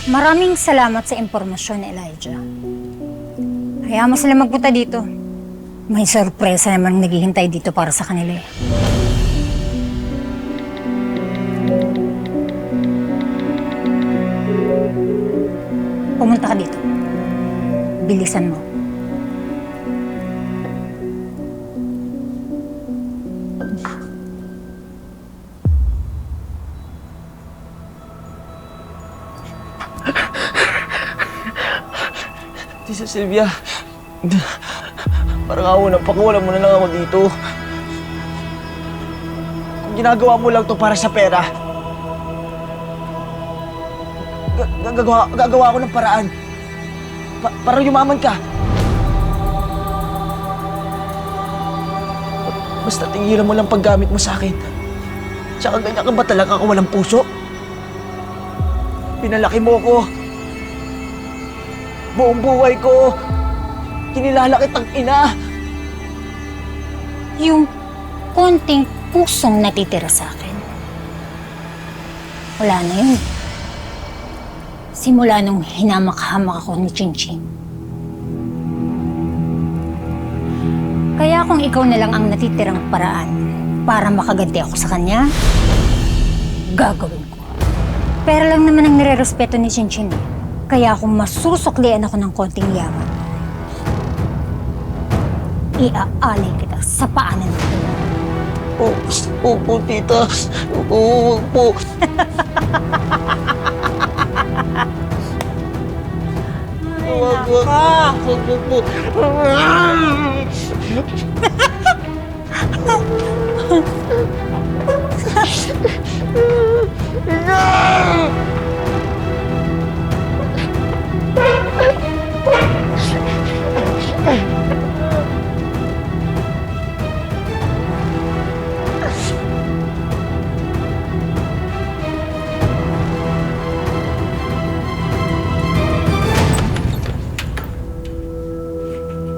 Maraming salamat sa impormasyon, Elijah. Hayaan mo sila magpunta dito. May sorpresa naman naghihintay dito para sa kanila eh. Pumunta ka dito. Bilisan mo. Tisa Sylvia, parang ako nang pakuwalan mo na lang ako dito. Kung ginagawa mo lang to para sa pera, gagawa ako ng paraan. Para yumaman ka. Basta tigilan mo lang paggamit mo sa akin. Tsaka ganyan ka ba talaga ako walang puso? Pinalaki mo ko. Buong buhay ko, kinilala kitang ina. Yung konting pusong natitira sa akin, wala na yun. Simula nung hinamak-hamak ako ni Chinching. Kaya kung ikaw na lang ang natitirang paraan para makaganti ako sa kanya, gagawin ko. Pero lang naman ang nire-respeto ni Chinching. Kaya kung masusuklian ako ng konting yaman, iaalay kita sa paanan ko. Opo, tita. Opo. Ay, naka! Opo.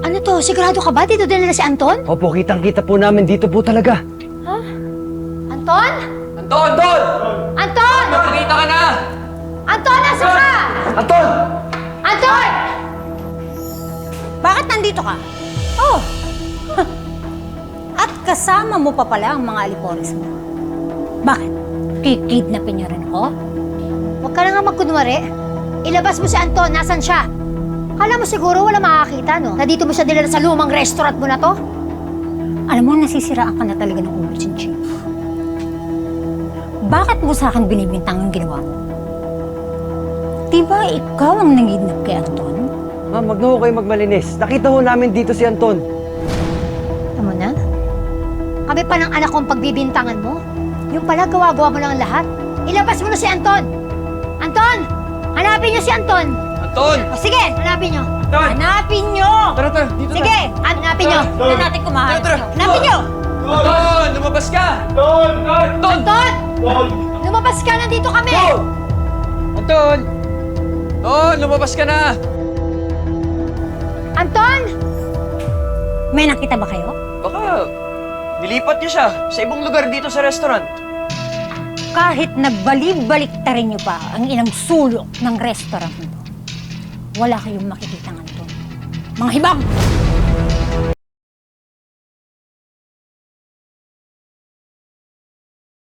Ano to? Sigurado ka ba? Dito din na si Anton? Opo, kitang-kita po namin dito po talaga. Ha? Anton? Anton! Anton! Anton! Nakikita ka na! Anton, nasa ka? Anton! Anton! Bakit nandito ka? Oh! At kasama mo pa pala ang mga alipores mo. Bakit? Kikidnapin niyo rin ako? Huwag ka na nga magkunwari. Ilabas mo si Anton. Nasaan siya? Kala mo siguro wala makakita, no? Na dito mo siya dinala sa lumang restaurant mo na to? Alam mo, nasisiraan ka na talaga ng ulo, Chinching. Bakit mo sa akin binibintang ang ginawa mo? Diba ikaw ang nangidnap kay Anton? Ma'am, wag na ho kayo magmalinis. Nakita ho namin dito si Anton. Alam mo na? Kami pa ng anak kong pagbibintangan mo? Yung pala, gawa-gawa mo lang ang lahat. Ilabas mo na si Anton! Anton! Hanapin niyo si Anton! Anton! O sige, hanapin niyo! Anton! Hanapin niyo! Tara, dito Sige, hanapin niyo! Tignan natin kung mahanap Tara, niyo. Hanapin niyo! Anton! Lumabas ka! Anton! Lumabas ka! Nandito kami! Anton! Anton! Lumabas ka na! Anton! May nakita ba kayo? Baka nilipat niyo siya sa ibang lugar dito sa restaurant. Kahit nagbalik-baliktarin niyo pa ang ilang sulok ng restaurant nito, wala kayong makikitang Anton. Mga hibang!